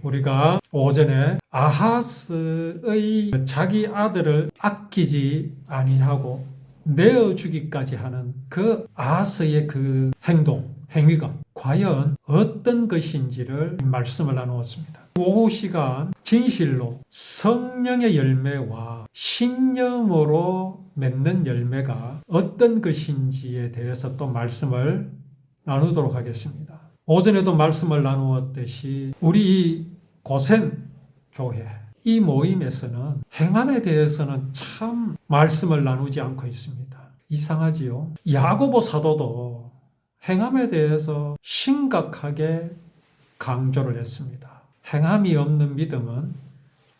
우리가 오전에 아하스의 자기 아들을 아끼지 아니하고 내어주기까지 하는 그 아하스의 그 행위가 과연 어떤 것인지를 말씀을 나누었습니다. 오후 시간 진실로 성령의 열매와 신념으로 맺는 열매가 어떤 것인지에 대해서 또 말씀을 나누도록 하겠습니다. 오전에도 말씀을 나누었듯이 우리 이 고센 교회 이 모임에서는 행함에 대해서는 참 말씀을 나누지 않고 있습니다. 이상하지요? 야고보 사도도 행함에 대해서 심각하게 강조를 했습니다. 행함이 없는 믿음은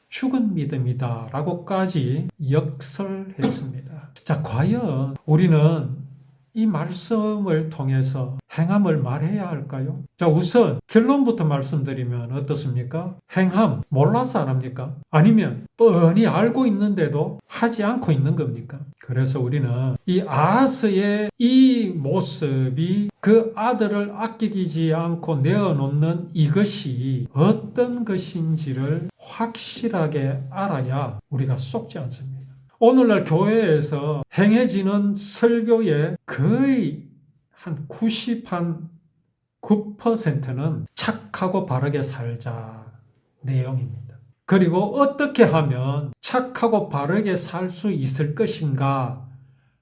죽은 믿음이다 라고까지 역설했습니다. 자, 과연 우리는 이 말씀을 통해서 행함을 말해야 할까요? 자, 우선 결론부터 말씀드리면 어떻습니까? 행함 몰라서 안 합니까? 아니면 뻔히 알고 있는데도 하지 않고 있는 겁니까? 그래서 우리는 이 아하스의 이 모습이 그 아들을 아끼지 않고 내어놓는 이것이 어떤 것인지를 확실하게 알아야 우리가 속지 않습니다. 오늘날 교회에서 행해지는 설교의 거의 한 9%는 착하고 바르게 살자 내용입니다. 그리고 어떻게 하면 착하고 바르게 살 수 있을 것인가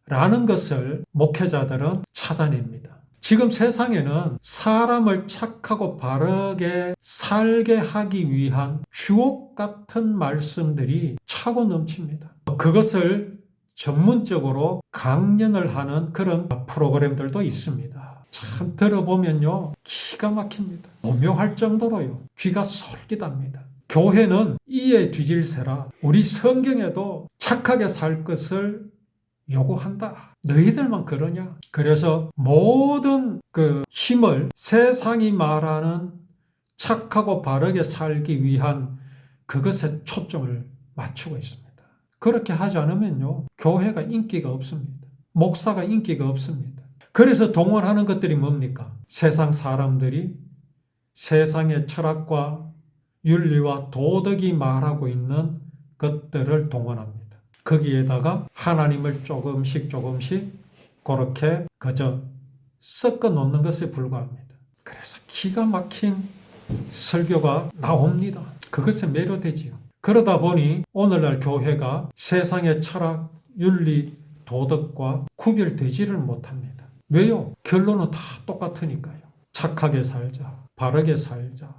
라는 것을 목회자들은 찾아냅니다. 지금 세상에는 사람을 착하고 바르게 살게 하기 위한 주옥 같은 말씀들이 차고 넘칩니다. 그것을 전문적으로 강연을 하는 그런 프로그램들도 있습니다. 참 들어보면요, 기가 막힙니다. 오묘할 정도로요, 귀가 솔깃합니다. 교회는 이에 뒤질세라 우리 성경에도 착하게 살 것을 요구한다. 너희들만 그러냐? 그래서 모든 그 힘을 세상이 말하는 착하고 바르게 살기 위한 그것에 초점을 맞추고 있습니다. 그렇게 하지 않으면요, 교회가 인기가 없습니다. 목사가 인기가 없습니다. 그래서 동원하는 것들이 뭡니까? 세상 사람들이 세상의 철학과 윤리와 도덕이 말하고 있는 것들을 동원합니다. 거기에다가 하나님을 조금씩 그렇게 그저 섞어 놓는 것에 불과합니다. 그래서 기가 막힌 설교가 나옵니다. 그것에 매료되지요. 그러다 보니 오늘날 교회가 세상의 철학, 윤리, 도덕과 구별되지를 못합니다. 왜요? 결론은 다 똑같으니까요. 착하게 살자, 바르게 살자,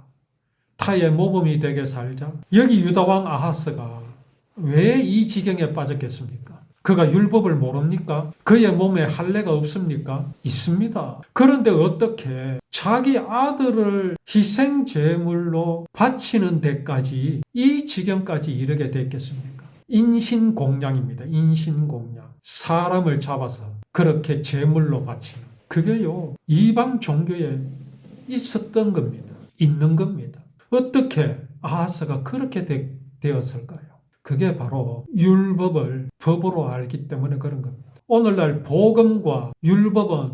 타의 모범이 되게 살자. 여기 유다왕 아하스가 왜 이 지경에 빠졌겠습니까? 그가 율법을 모릅니까? 그의 몸에 할례가 없습니까? 있습니다. 그런데 어떻게 자기 아들을 희생제물로 바치는 데까지 이 지경까지 이르게 됐겠습니까? 인신공양입니다. 인신공양. 사람을 잡아서 그렇게 제물로 바치는. 그게요, 이방 종교에 있었던 겁니다. 있는 겁니다. 어떻게 아하스가 그렇게 되었을까요? 그게 바로 율법을 법으로 알기 때문에 그런 겁니다. 오늘날 복음과 율법은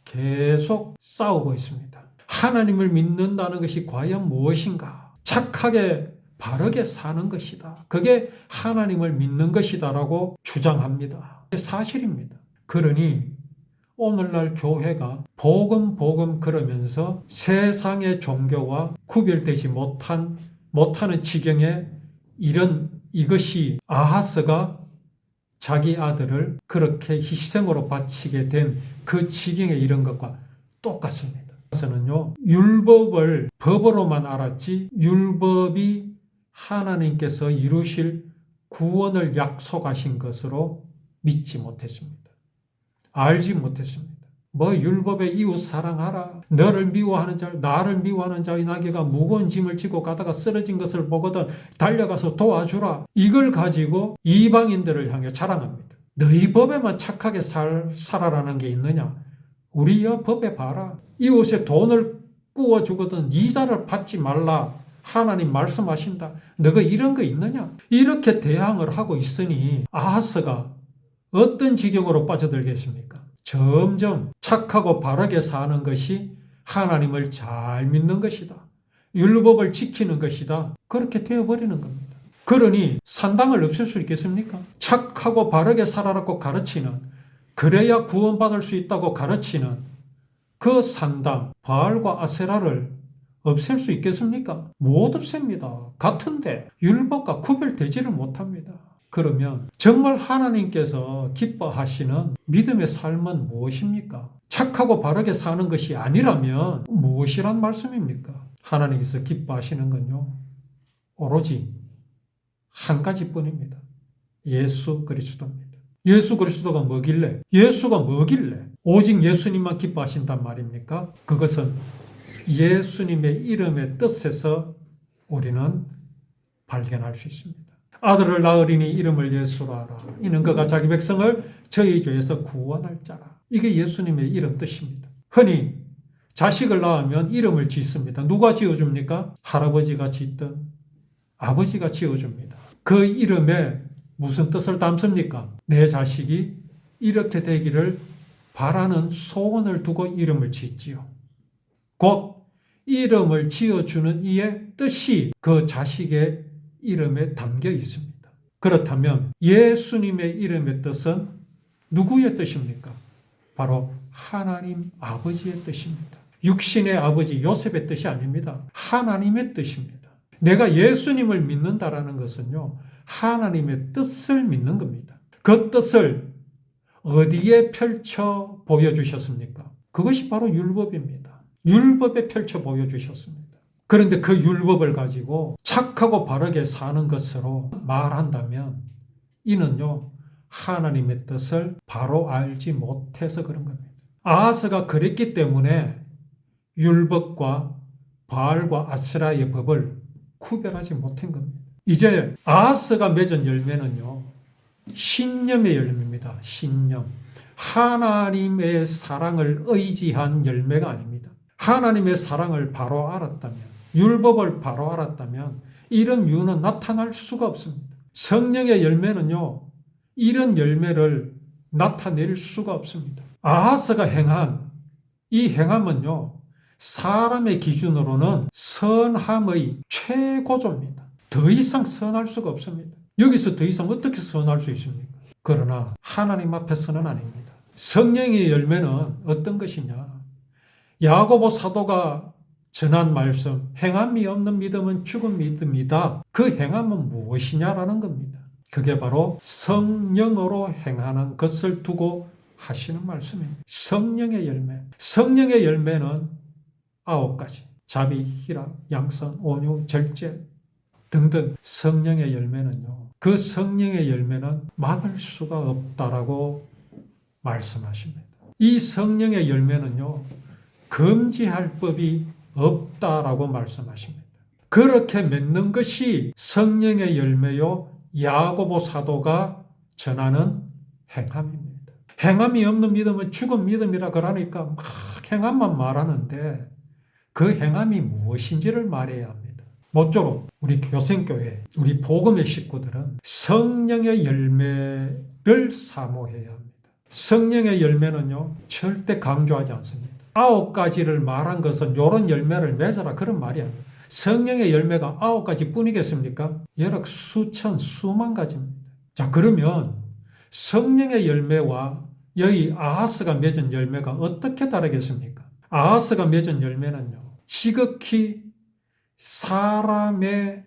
계속 싸우고 있습니다. 하나님을 믿는다는 것이 과연 무엇인가? 착하게 바르게 사는 것이다. 그게 하나님을 믿는 것이다라고 주장합니다. 사실입니다. 그러니 오늘날 교회가 복음 그러면서 세상의 종교와 구별되지 못하는 지경에 이것이 아하스가 자기 아들을 그렇게 희생으로 바치게 된 그 지경에 이른 것과 똑같습니다. 아하스는요, 율법을 법으로만 알았지 율법이 하나님께서 이루실 구원을 약속하신 것으로 믿지 못했습니다. 알지 못했습니다. 율법에 이웃 사랑하라. 너를 미워하는 자, 나를 미워하는 자의 나귀가 무거운 짐을 지고 가다가 쓰러진 것을 보거든 달려가서 도와주라. 이걸 가지고 이방인들을 향해 자랑합니다. 너희 법에만 착하게 살아라는 게 있느냐? 우리 법에 봐라. 이웃에 돈을 구워주거든 이자를 받지 말라. 하나님 말씀하신다. 너가 이런 거 있느냐? 이렇게 대항을 하고 있으니 아하스가 어떤 지경으로 빠져들겠습니까? 점점 착하고 바르게 사는 것이 하나님을 잘 믿는 것이다. 율법을 지키는 것이다. 그렇게 되어버리는 겁니다. 그러니 산당을 없앨 수 있겠습니까? 착하고 바르게 살아라고 가르치는, 그래야 구원받을 수 있다고 가르치는 그 산당, 바알과 아세라를 없앨 수 있겠습니까? 못 없앱니다. 같은데 율법과 구별되지를 못합니다. 그러면 정말 하나님께서 기뻐하시는 믿음의 삶은 무엇입니까? 착하고 바르게 사는 것이 아니라면 무엇이란 말씀입니까? 하나님께서 기뻐하시는 건요, 오로지 한 가지뿐입니다. 예수 그리스도입니다. 예수 그리스도가 뭐길래? 예수가 뭐길래? 오직 예수님만 기뻐하신단 말입니까? 그것은 예수님의 이름의 뜻에서 우리는 발견할 수 있습니다. 아들을 낳으리니 이름을 예수로 하라. 이는 그가 자기 백성을 저희 죄에서 구원할 자라. 이게 예수님의 이름 뜻입니다. 흔히 자식을 낳으면 이름을 짓습니다. 누가 지어줍니까? 할아버지가 짓든 아버지가 지어줍니다. 그 이름에 무슨 뜻을 담습니까? 내 자식이 이렇게 되기를 바라는 소원을 두고 이름을 짓지요. 곧 이름을 지어주는 이의 뜻이 그 자식의 이름에 담겨 있습니다. 그렇다면 예수님의 이름의 뜻은 누구의 뜻입니까? 바로 하나님 아버지의 뜻입니다. 육신의 아버지 요셉의 뜻이 아닙니다. 하나님의 뜻입니다. 내가 예수님을 믿는다라는 것은요, 하나님의 뜻을 믿는 겁니다. 그 뜻을 어디에 펼쳐 보여주셨습니까? 그것이 바로 율법입니다. 율법에 펼쳐 보여주셨습니다. 그런데 그 율법을 가지고 착하고 바르게 사는 것으로 말한다면 이는요, 하나님의 뜻을 바로 알지 못해서 그런 겁니다. 아하스가 그랬기 때문에 율법과 바알과 아스라의 법을 구별하지 못한 겁니다. 이제 아하스가 맺은 열매는요, 신념의 열매입니다. 신념. 하나님의 사랑을 의지한 열매가 아닙니다. 하나님의 사랑을 바로 알았다면, 율법을 바로 알았다면 이런 유는 나타날 수가 없습니다. 성령의 열매는요, 이런 열매를 나타낼 수가 없습니다. 아하스가 행한 이 행함은요, 사람의 기준으로는 선함의 최고조입니다. 더 이상 선할 수가 없습니다. 여기서 더 이상 어떻게 선할 수 있습니까? 그러나 하나님 앞에서는 아닙니다. 성령의 열매는 어떤 것이냐? 야고보 사도가 전한 말씀, 행함이 없는 믿음은 죽은 믿음이다. 그 행함은 무엇이냐라는 겁니다. 그게 바로 성령으로 행하는 것을 두고 하시는 말씀입니다. 성령의 열매. 성령의 열매는 9가지. 자비, 희락, 양선, 온유, 절제 등등 성령의 열매는요, 그 성령의 열매는 막을 수가 없다라고 말씀하십니다. 이 성령의 열매는요, 금지할 법이 없다라고 말씀하십니다. 그렇게 맺는 것이 성령의 열매요, 야고보 사도가 전하는 행함입니다. 행함이 없는 믿음은 죽은 믿음이라 그러니까 막 행함만 말하는데 그 행함이 무엇인지를 말해야 합니다. 모쪼록 우리 교생교회, 우리 복음의 식구들은 성령의 열매를 사모해야 합니다. 성령의 열매는요, 절대 강조하지 않습니다. 9가지를 말한 것은 이런 열매를 맺어라 그런 말이 아니에요. 성령의 열매가 9가지 뿐이겠습니까? 여러 수천, 수만 가지입니다. 자, 그러면 성령의 열매와 여기 아하스가 맺은 열매가 어떻게 다르겠습니까? 아하스가 맺은 열매는요, 지극히 사람의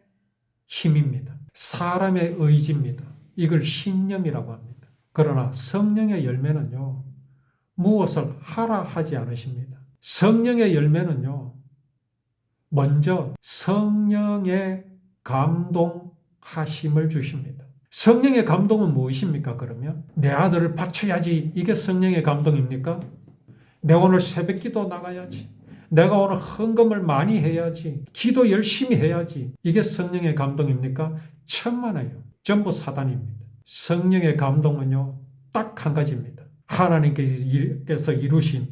힘입니다. 사람의 의지입니다. 이걸 신념이라고 합니다. 그러나 성령의 열매는요, 무엇을 하라 하지 않으십니다. 성령의 열매는요, 먼저 성령의 감동하심을 주십니다. 성령의 감동은 무엇입니까? 그러면 내 아들을 바쳐야지, 이게 성령의 감동입니까? 내가 오늘 새벽기도 나가야지, 내가 오늘 헌금을 많이 해야지, 기도 열심히 해야지, 이게 성령의 감동입니까? 천만에요. 전부 사단입니다. 성령의 감동은요, 딱 한 가지입니다. 하나님께서 이루신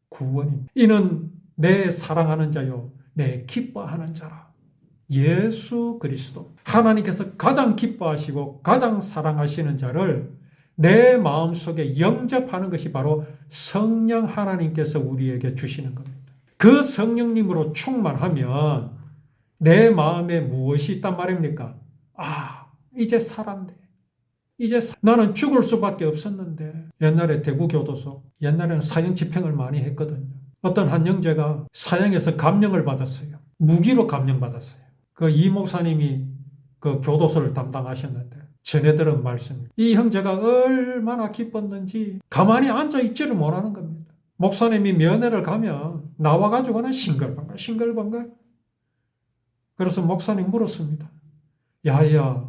구원입니다. 이는 내 사랑하는 자요, 내 기뻐하는 자라. 예수 그리스도. 하나님께서 가장 기뻐하시고 가장 사랑하시는 자를 내 마음속에 영접하는 것이 바로 성령 하나님께서 우리에게 주시는 겁니다. 그 성령님으로 충만하면 내 마음에 무엇이 있단 말입니까? 이제 살았네. 나는 죽을 수밖에 없었는데. 옛날에 대구교도소, 옛날에는 사형 집행을 많이 했거든요. 어떤 한 형제가 사형에서 감형을 받았어요. 무기로 감형받았어요. 그 이 목사님이 그 교도소를 담당하셨는데 전해들은 말씀, 이 형제가 얼마나 기뻤는지 가만히 앉아있지를 못하는 겁니다. 목사님이 면회를 가면 나와가지고는 싱글벙글. 그래서 목사님 물었습니다. 야야,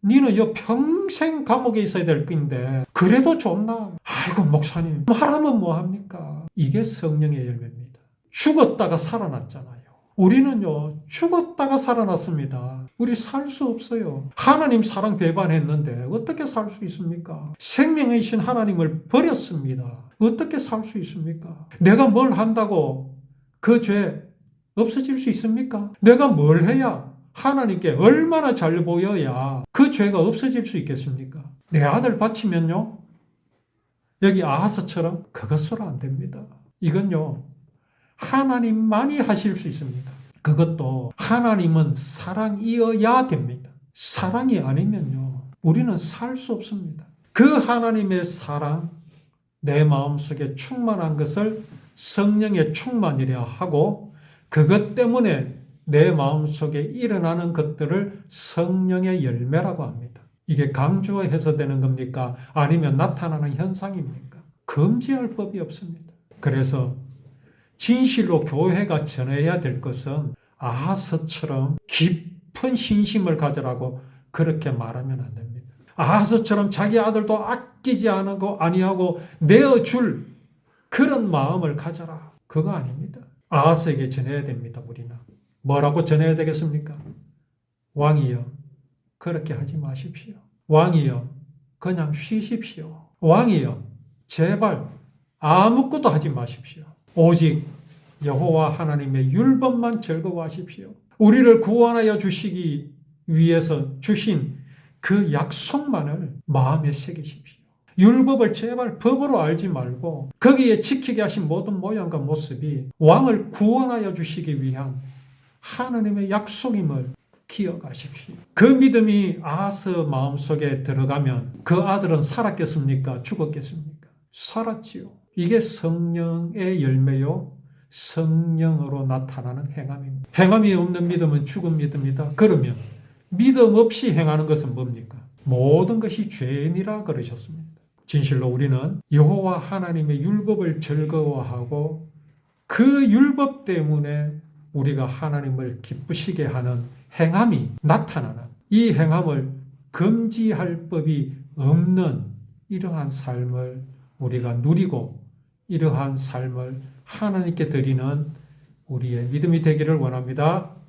니는 여 평생 감옥에 있어야 될 건데 그래도 좋나? 아이고 목사님, 말하면 뭐합니까? 이게 성령의 열매입니다. 죽었다가 살아났잖아요. 우리는요, 죽었다가 살아났습니다. 우리 살 수 없어요. 하나님 사랑 배반했는데 어떻게 살 수 있습니까? 생명이신 하나님을 버렸습니다. 어떻게 살 수 있습니까? 내가 뭘 한다고 그 죄 없어질 수 있습니까? 내가 뭘 해야, 하나님께 얼마나 잘 보여야 그 죄가 없어질 수 있겠습니까? 내 아들 바치면요, 여기 아하스처럼 그것으로 안 됩니다. 이건요, 하나님만이 하실 수 있습니다. 그것도 하나님은 사랑이어야 됩니다. 사랑이 아니면요, 우리는 살 수 없습니다. 그 하나님의 사랑, 내 마음속에 충만한 것을 성령의 충만이라 하고, 그것 때문에 내 마음속에 일어나는 것들을 성령의 열매라고 합니다. 이게 강조해서 되는 겁니까? 아니면 나타나는 현상입니까? 금지할 법이 없습니다. 그래서 진실로 교회가 전해야 될 것은 아하스처럼 깊은 신심을 가져라고 그렇게 말하면 안 됩니다. 아하스처럼 자기 아들도 아끼지 아니하고 내어줄 그런 마음을 가져라. 그거 아닙니다. 아하스에게 전해야 됩니다. 우리는. 뭐라고 전해야 되겠습니까? 왕이여, 그렇게 하지 마십시오. 왕이여, 그냥 쉬십시오. 왕이여, 제발 아무것도 하지 마십시오. 오직 여호와 하나님의 율법만 즐거워하십시오. 우리를 구원하여 주시기 위해서 주신 그 약속만을 마음에 새기십시오. 율법을 제발 법으로 알지 말고 거기에 지키게 하신 모든 모양과 모습이 왕을 구원하여 주시기 위한 하나님의 약속임을 기억하십시오. 그 믿음이 아하스 마음속에 들어가면 그 아들은 살았겠습니까? 죽었겠습니까? 살았지요. 이게 성령의 열매요, 성령으로 나타나는 행함입니다. 행함이 없는 믿음은 죽은 믿음이다. 그러면 믿음 없이 행하는 것은 뭡니까? 모든 것이 죄인이라 그러셨습니다. 진실로 우리는 여호와 하나님의 율법을 즐거워하고 그 율법 때문에 우리가 하나님을 기쁘시게 하는 행함이 나타나는, 이 행함을 금지할 법이 없는 이러한 삶을 우리가 누리고 이러한 삶을 하나님께 드리는 우리의 믿음이 되기를 원합니다.